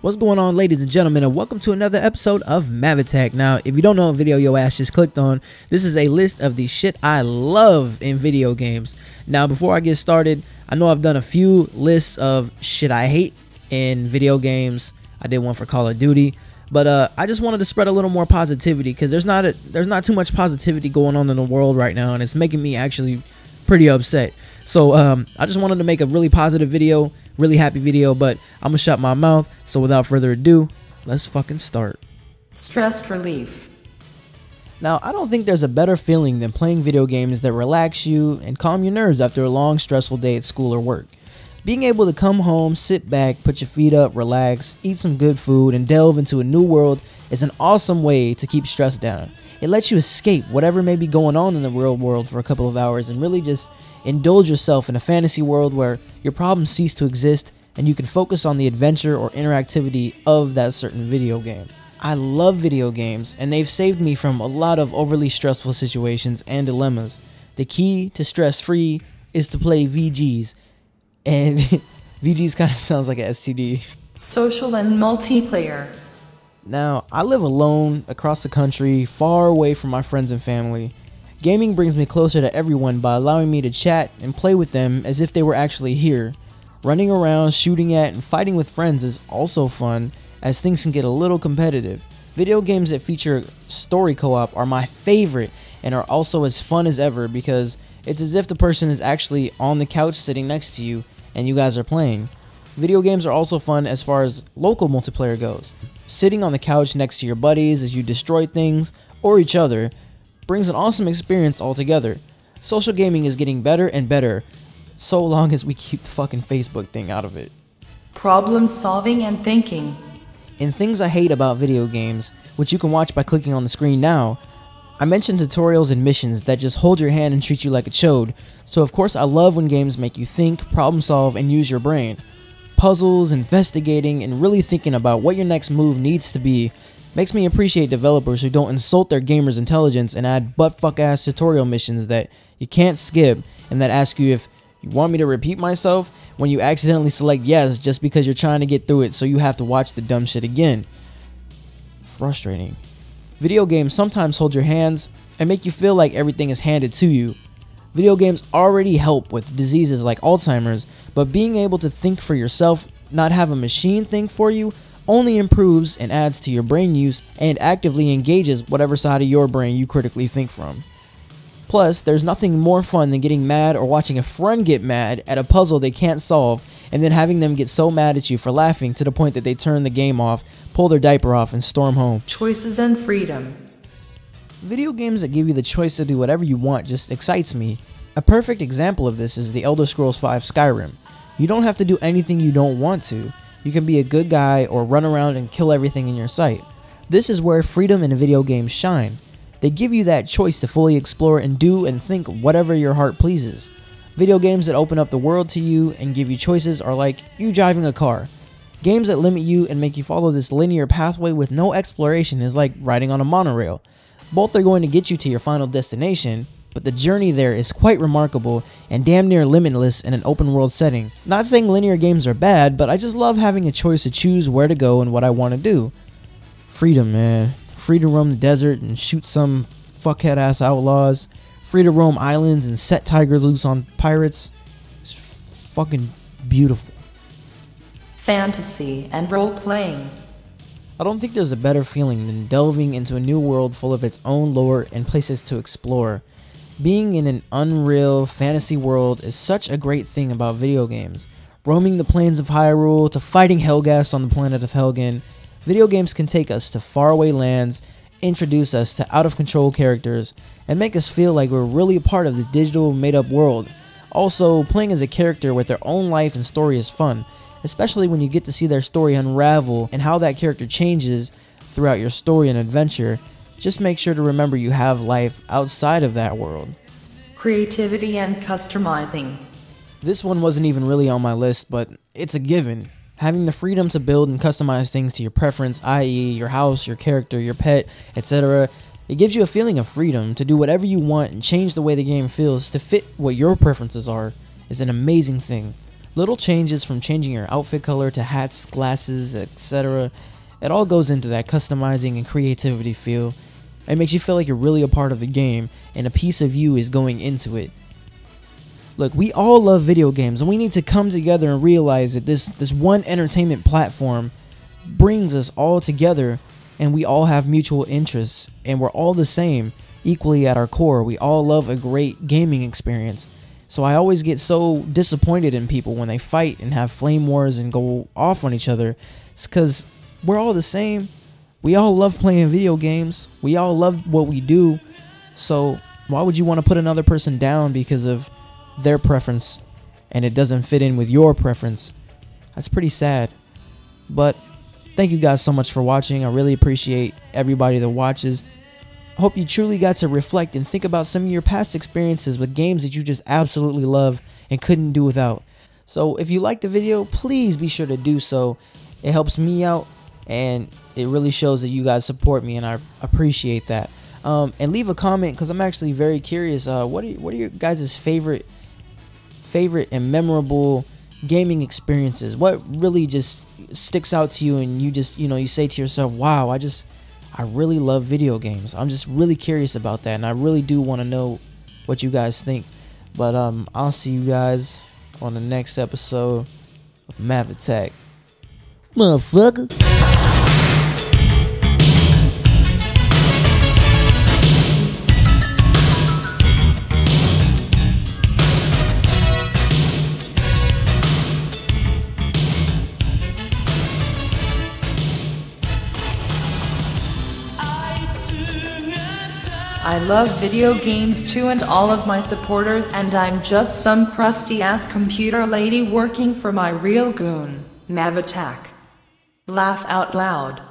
What's going on, ladies and gentlemen, and welcome to another episode of MAVATTACK. Now, if you don't know what video your ass just clicked on, this is a list of the shit I love in video games. Now, before I get started, I know I've done a few lists of shit I hate in video games. I did one for Call of Duty, but I just wanted to spread a little more positivity because there's not too much positivity going on in the world right now, and it's making me actually pretty upset. So I just wanted to make a really positive video, really happy video, but I'm gonna shut my mouth. So without further ado, let's fucking start. Stress relief. Now, I don't think there's a better feeling than playing video games that relax you and calm your nerves after a long, stressful day at school or work. Being able to come home, sit back, put your feet up, relax, eat some good food, and delve into a new world is an awesome way to keep stress down. It lets you escape whatever may be going on in the real world for a couple of hours and really just indulge yourself in a fantasy world where your problems cease to exist and you can focus on the adventure or interactivity of that certain video game. I love video games, and they've saved me from a lot of overly stressful situations and dilemmas. The key to stress-free is to play VGs, and VGs kind of sounds like an STD. Social and multiplayer. Now, I live alone across the country, far away from my friends and family. Gaming brings me closer to everyone by allowing me to chat and play with them as if they were actually here. Running around, shooting at, and fighting with friends is also fun, as things can get a little competitive. Video games that feature story co-op are my favorite and are also as fun as ever because it's as if the person is actually on the couch sitting next to you and you guys are playing. Video games are also fun as far as local multiplayer goes. Sitting on the couch next to your buddies as you destroy things or each other brings an awesome experience altogether. Social gaming is getting better and better, so long as we keep the fucking Facebook thing out of it. Problem solving and thinking. In things I hate about video games, which you can watch by clicking on the screen now, I mentioned tutorials and missions that just hold your hand and treat you like a chode, so of course I love when games make you think, problem solve, and use your brain. Puzzles, investigating, and really thinking about what your next move needs to be makes me appreciate developers who don't insult their gamers' intelligence and add buttfuck ass tutorial missions that you can't skip and that ask you if you want me to repeat myself when you accidentally select yes just because you're trying to get through it, so you have to watch the dumb shit again. Frustrating. Video games sometimes hold your hands and make you feel like everything is handed to you. Video games already help with diseases like Alzheimer's, but being able to think for yourself, not have a machine think for you, only improves and adds to your brain use and actively engages whatever side of your brain you critically think from. Plus, there's nothing more fun than getting mad or watching a friend get mad at a puzzle they can't solve and then having them get so mad at you for laughing to the point that they turn the game off, pull their diaper off, and storm home. Choices and freedom. Video games that give you the choice to do whatever you want just excites me. A perfect example of this is The Elder Scrolls V Skyrim. You don't have to do anything you don't want to. You can be a good guy or run around and kill everything in your sight. This is where freedom in video games shine. They give you that choice to fully explore and do and think whatever your heart pleases. Video games that open up the world to you and give you choices are like you driving a car. Games that limit you and make you follow this linear pathway with no exploration is like riding on a monorail. Both are going to get you to your final destination, but the journey there is quite remarkable and damn near limitless in an open world setting. Not saying linear games are bad, but I just love having a choice to choose where to go and what I want to do. Freedom, man. Free to roam the desert and shoot some fuckhead ass outlaws. Free to roam islands and set tigers loose on pirates. It's fucking beautiful. Fantasy and role-playing. I don't think there's a better feeling than delving into a new world full of its own lore and places to explore. Being in an unreal fantasy world is such a great thing about video games. Roaming the plains of Hyrule to fighting Helghast on the planet of Helgen, video games can take us to faraway lands, introduce us to out-of-control characters, and make us feel like we're really a part of the digital made-up world. Also, playing as a character with their own life and story is fun, especially when you get to see their story unravel and how that character changes throughout your story and adventure. Just make sure to remember you have life outside of that world. Creativity and customizing. This one wasn't even really on my list, but it's a given. Having the freedom to build and customize things to your preference, i.e. your house, your character, your pet, etc. It gives you a feeling of freedom to do whatever you want and change the way the game feels to fit what your preferences are is an amazing thing. Little changes from changing your outfit color to hats, glasses, etc. It all goes into that customizing and creativity feel. It makes you feel like you're really a part of the game and a piece of you is going into it. Look, we all love video games, and we need to come together and realize that this one entertainment platform brings us all together, and we all have mutual interests, and we're all the same, equally at our core. We all love a great gaming experience. So I always get so disappointed in people when they fight and have flame wars and go off on each other. It's because we're all the same. We all love playing video games. We all love what we do. So why would you want to put another person down because of their preference and it doesn't fit in with your preference? That's pretty sad. But thank you guys so much for watching. I really appreciate everybody that watches. I hope you truly got to reflect and think about some of your past experiences with games that you just absolutely love and couldn't do without. So if you liked the video, please be sure to do so. It helps me out and it really shows that you guys support me, and I appreciate that. And leave a comment, because I'm actually very curious. What are your guys' favorite and memorable gaming experiences? What really just sticks out to you and you just, you say to yourself, wow, I really love video games. I'm just really curious about that, and I really do want to know what you guys think. But I'll see you guys on the next episode of MAVATTACK. Motherfucker. I love video games too, and all of my supporters, and I'm just some crusty ass computer lady working for my real goon, MAVATTACK. Laugh out loud.